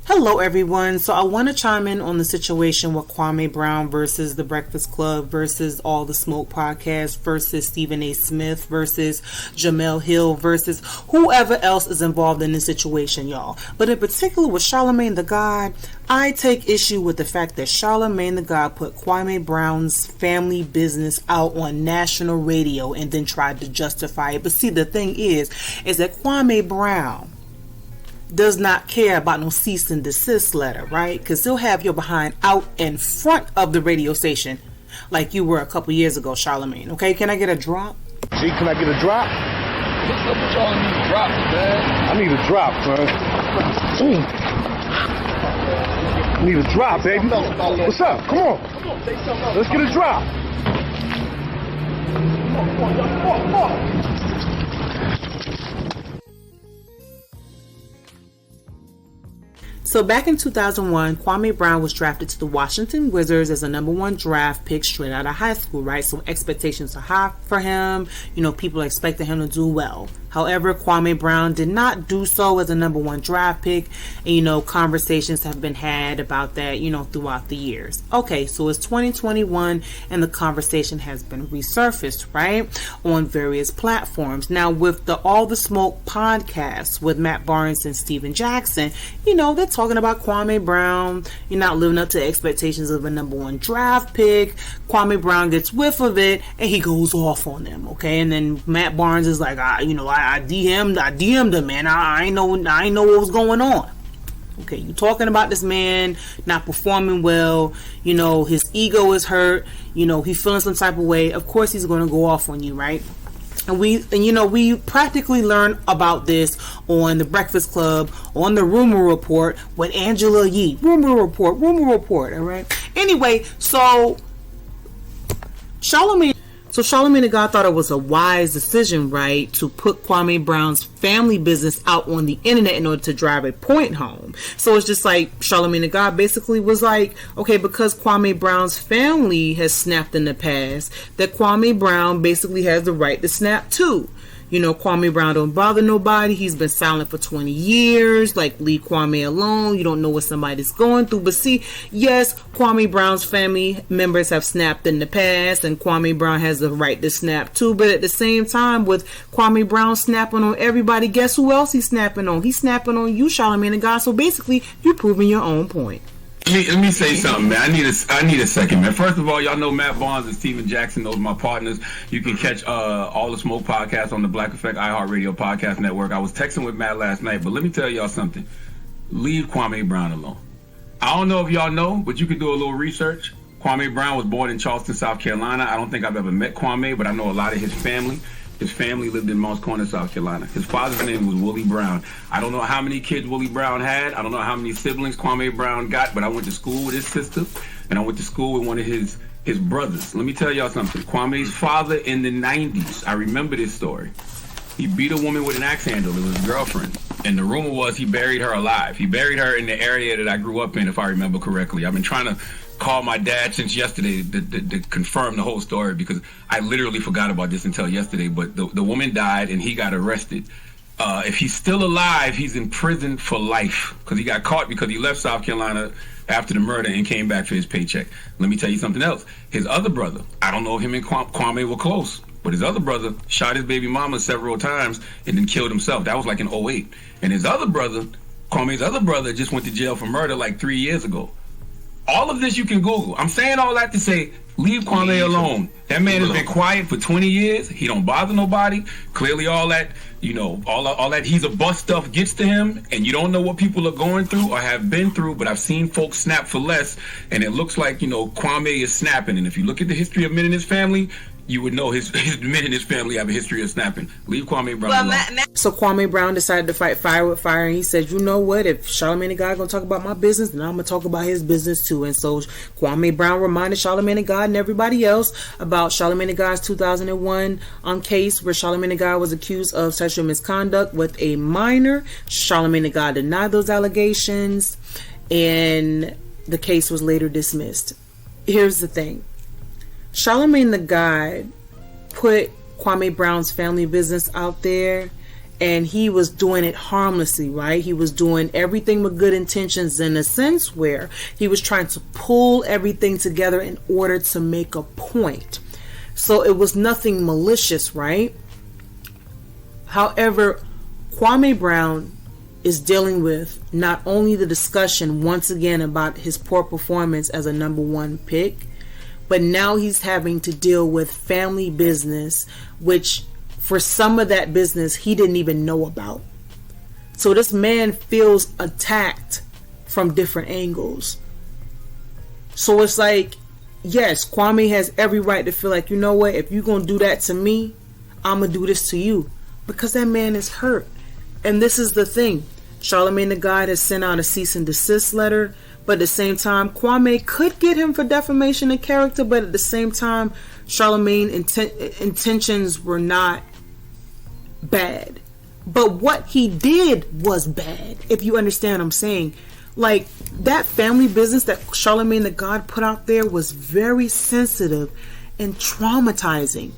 Hello everyone. So I want to chime in on the situation with Kwame Brown versus The Breakfast Club versus All the Smoke podcast versus Stephen A. Smith versus Jamel Hill versus whoever else is involved in this situation, y'all. But in particular with Charlemagne Tha God, I take issue with the fact that Charlemagne Tha God put Kwame Brown's family business out on national radio and then tried to justify it. But see, the thing is that Kwame Brown does not care about no cease and desist letter, right? Because he'll have your behind out in front of the radio station like you were a couple years ago, Charlemagne. Okay, can I get a drop? G, can I get a drop? What's up with y'all need drops, man? I need a drop, son. I need a drop, baby. What's up? Come on. Let's get a drop. Come on. So back in 2001, Kwame Brown was drafted to the Washington Wizards as a #1 draft pick straight out of high school, right? So expectations are high for him. You know, people are expecting him to do well. However, Kwame Brown did not do so as a #1 draft pick. And, you know, conversations have been had about that, you know, throughout the years. Okay, so it's 2021 and the conversation has been resurfaced, right? On various platforms. Now, with the All the Smoke podcast with Matt Barnes and Steven Jackson, you know, they're talking about Kwame Brown. You're not living up to expectations of a #1 draft pick. Kwame Brown gets whiff of it and he goes off on them, okay? And then Matt Barnes is like, I DM'd him, man. I ain't know what was going on. Okay, you talking about this man not performing well. You know, his ego is hurt. You know, he's feeling some type of way. Of course, he's going to go off on you, right? And we practically learned about this on The Breakfast Club, on the Rumor Report with Angela Yee. Rumor Report, all right? Anyway, so Charlemagne Tha God thought it was a wise decision, right, to put Kwame Brown's family business out on the internet in order to drive a point home. So it's just like Charlemagne Tha God basically was like, okay, because Kwame Brown's family has snapped in the past, that Kwame Brown basically has the right to snap too. You know, Kwame Brown don't bother nobody. He's been silent for 20 years. Like, leave Kwame alone. You don't know what somebody's going through. But see, yes, Kwame Brown's family members have snapped in the past, and Kwame Brown has the right to snap too. But at the same time, with Kwame Brown snapping on everybody, guess who else he's snapping on? He's snapping on you, Charlemagne Tha God. So basically, you're proving your own point. Let me say something, man. I need a second, man. First of all, y'all know Matt Barnes and Steven Jackson. Those are my partners. You can catch All the Smoke podcast on the Black Effect iHeartRadio podcast network. I was texting with Matt last night, but let me tell y'all something. Leave Kwame Brown alone. I don't know if y'all know, but you can do a little research. Kwame Brown was born in Charleston, South Carolina. I don't think I've ever met Kwame, but I know a lot of his family. His family lived in Moss Corner, South Carolina. His father's name was Willie Brown. I don't know how many kids Willie Brown had. I don't know how many siblings Kwame Brown got, but I went to school with his sister, and I went to school with one of his brothers. Let me tell y'all something. Kwame's father in the 90s, I remember this story. He beat a woman with an axe handle. It was his girlfriend. And the rumor was he buried her alive. He buried her in the area that I grew up in, if I remember correctly. I've been trying to call my dad since yesterday to confirm the whole story, because I literally forgot about this until yesterday. But the woman died and he got arrested. If he's still alive, he's in prison for life, because he got caught because he left South Carolina after the murder and came back for his paycheck. Let me tell you something else. His other brother, I don't know if him and Kwame were close, but his other brother shot his baby mama several times and then killed himself. That was like in 2008. And his other brother, Kwame's other brother, just went to jail for murder like 3 years ago. All of this you can Google. I'm saying all that to say, leave Kwame alone. That man has been quiet for 20 years. He don't bother nobody. Clearly all that, all that he's a bust stuff gets to him, and you don't know what people are going through or have been through, but I've seen folks snap for less, and it looks like, Kwame is snapping. And if you look at the history of men in his family, you would know his men in his family have a history of snapping. Leave Kwame Brown alone. So Kwame Brown decided to fight fire with fire, and he said, you know what, if Charlemagne Tha God gonna talk about my business, then I'm gonna talk about his business too. And so Kwame Brown reminded Charlemagne Tha God and everybody else about Charlemagne Tha God's 2001 case where Charlemagne Tha God was accused of sexual misconduct with a minor. Charlemagne Tha God denied those allegations, and the case was later dismissed. Here's the thing. Charlemagne Tha God put Kwame Brown's family business out there, and he was doing it harmlessly, right? He was doing everything with good intentions, in a sense where he was trying to pull everything together in order to make a point. So it was nothing malicious, right? However, Kwame Brown is dealing with not only the discussion once again about his poor performance as a number one pick, but now he's having to deal with family business, which for some of that business he didn't even know about. So this man feels attacked from different angles. So it's like, yes, Kwame has every right to feel like, you know what, if you're going to do that to me, I'm going to do this to you. Because that man is hurt. And this is the thing. Charlemagne Tha God has sent out a cease and desist letter. But at the same time, Kwame could get him for defamation of character. But at the same time, Charlemagne's intentions were not bad. But what he did was bad, if you understand what I'm saying. Like, that family business that Charlemagne Tha God put out there was very sensitive and traumatizing.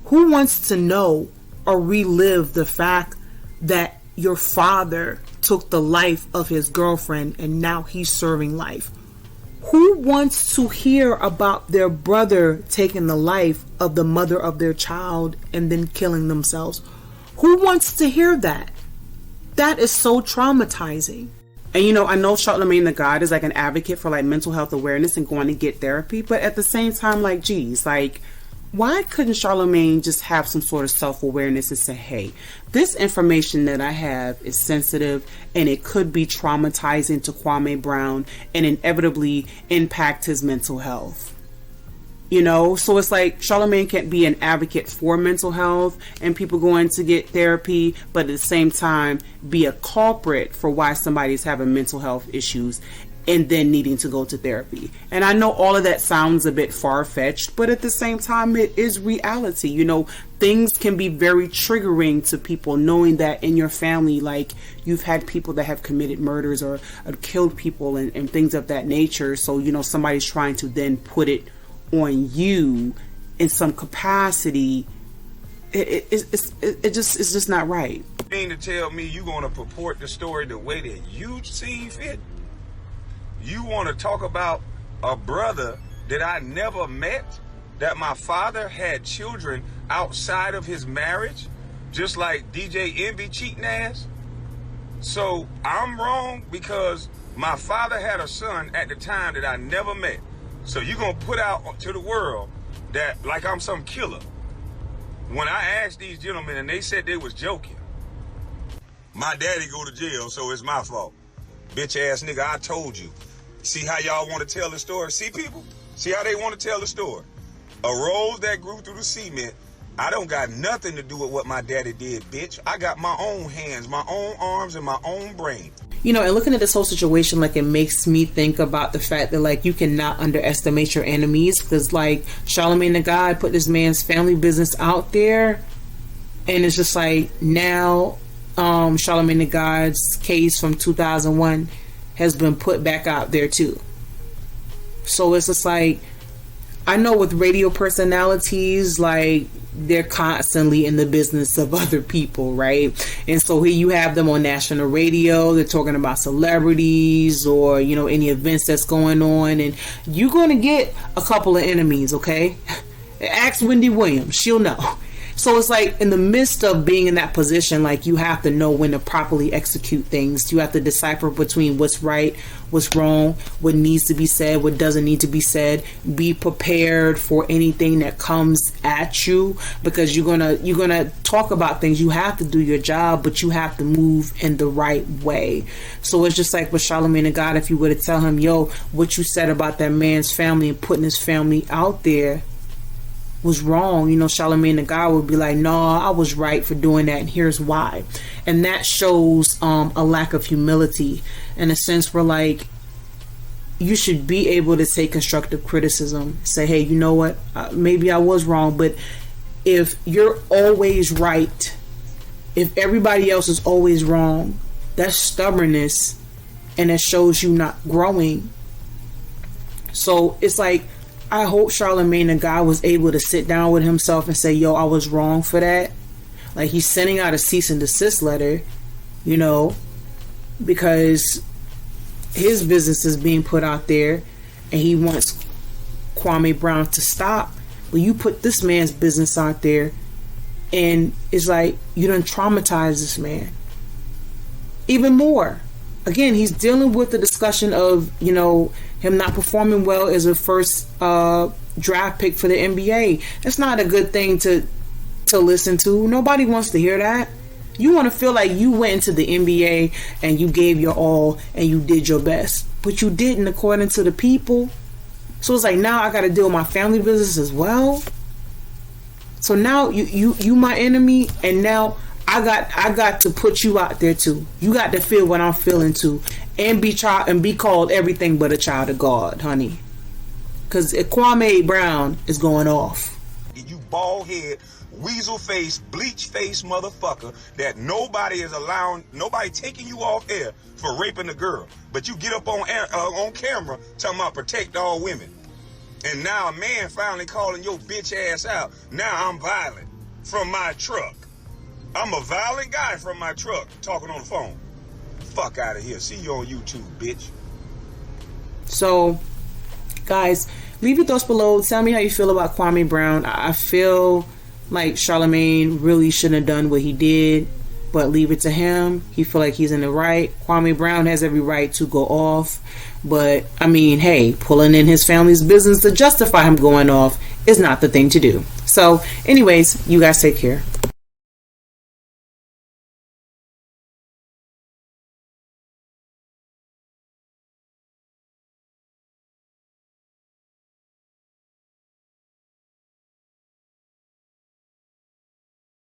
Who wants to know or relive the fact that your father took the life of his girlfriend and now he's serving life? Who wants to hear about their brother taking the life of the mother of their child and then killing themselves? Who wants to hear that? That is so traumatizing. And you know, I know Charlemagne Tha God is like an advocate for like mental health awareness and going to get therapy, but at the same time, like, geez, like, why couldn't Charlemagne just have some sort of self-awareness and say, hey, this information that I have is sensitive and it could be traumatizing to Kwame Brown and inevitably impact his mental health? You know, so it's like Charlemagne can't be an advocate for mental health and people going to get therapy, but at the same time be a culprit for why somebody's having mental health issues and then needing to go to therapy. And I know all of that sounds a bit far-fetched, but at the same time, it is reality. You know, things can be very triggering to people, knowing that in your family, like, you've had people that have committed murders or killed people and things of that nature. So, you know, somebody's trying to then put it on you in some capacity. It's just not right. You mean to tell me you going to purport the story the way that you see fit? You want to talk about a brother that I never met, that my father had children outside of his marriage, just like DJ Envy cheating ass? So I'm wrong because my father had a son at the time that I never met. So you're going to put out to the world that like I'm some killer. When I asked these gentlemen and they said they was joking, my daddy go to jail, so it's my fault. Bitch ass nigga, I told you. See how y'all want to tell the story? See, people? See how they want to tell the story? A rose that grew through the cement. I don't got nothing to do with what my daddy did, bitch. I got my own hands, my own arms, and my own brain. You know, and looking at this whole situation, like, it makes me think about the fact that, like, you cannot underestimate your enemies, because, like, Charlemagne Tha God put this man's family business out there, and it's just like, now Charlemagne Tha God's case from 2001 has been put back out there too. So it's just like, I know with radio personalities, like, they're constantly in the business of other people, right? And so here you have them on national radio, they're talking about celebrities or, you know, any events that's going on, and you're going to get a couple of enemies, okay? Ask Wendy Williams, she'll know. So it's like, in the midst of being in that position, like, you have to know when to properly execute things. You have to decipher between what's right, what's wrong, what needs to be said, what doesn't need to be said. Be prepared for anything that comes at you, because you're gonna talk about things. You have to do your job, but you have to move in the right way. So it's just like with Charlemagne Tha God, if you were to tell him, yo, what you said about that man's family and putting his family out there was wrong, you know, Charlemagne Tha God would be like, no, I was right for doing that, and here's why. And that shows a lack of humility, in a sense where, like, you should be able to take constructive criticism, say, hey, you know what, maybe I was wrong, but if you're always right, if everybody else is always wrong, that's stubbornness, and it shows you not growing. So it's like, I hope Charlemagne Tha God was able to sit down with himself and say, yo, I was wrong for that. Like, he's sending out a cease and desist letter, you know, because his business is being put out there and he wants Kwame Brown to stop. But you put this man's business out there and it's like you done traumatized this man even more. Again, he's dealing with the discussion of, you know, him not performing well as a first draft pick for the NBA. That's not a good thing to listen to. Nobody wants to hear that. You want to feel like you went into the NBA and you gave your all and you did your best, but you didn't according to the people. So it's like, now I got to deal with my family business as well. So now you my enemy, and now I got to put you out there too. You got to feel what I'm feeling too, and be called everything but a child of God, honey. Because Kwame Brown is going off. You bald head, weasel face, bleach face motherfucker that nobody taking you off air for raping a girl. But you get up on camera talking about protect all women. And now a man finally calling your bitch ass out. Now I'm violent from my truck. I'm a violent guy from my truck talking on the phone. Fuck out of here. See you on YouTube, bitch. So, guys, leave your thoughts below. Tell me how you feel about Kwame Brown. I feel like Charlemagne really shouldn't have done what he did, but leave it to him. He feel like he's in the right. Kwame Brown has every right to go off, but I mean, hey, pulling in his family's business to justify him going off is not the thing to do. So anyways, you guys take care.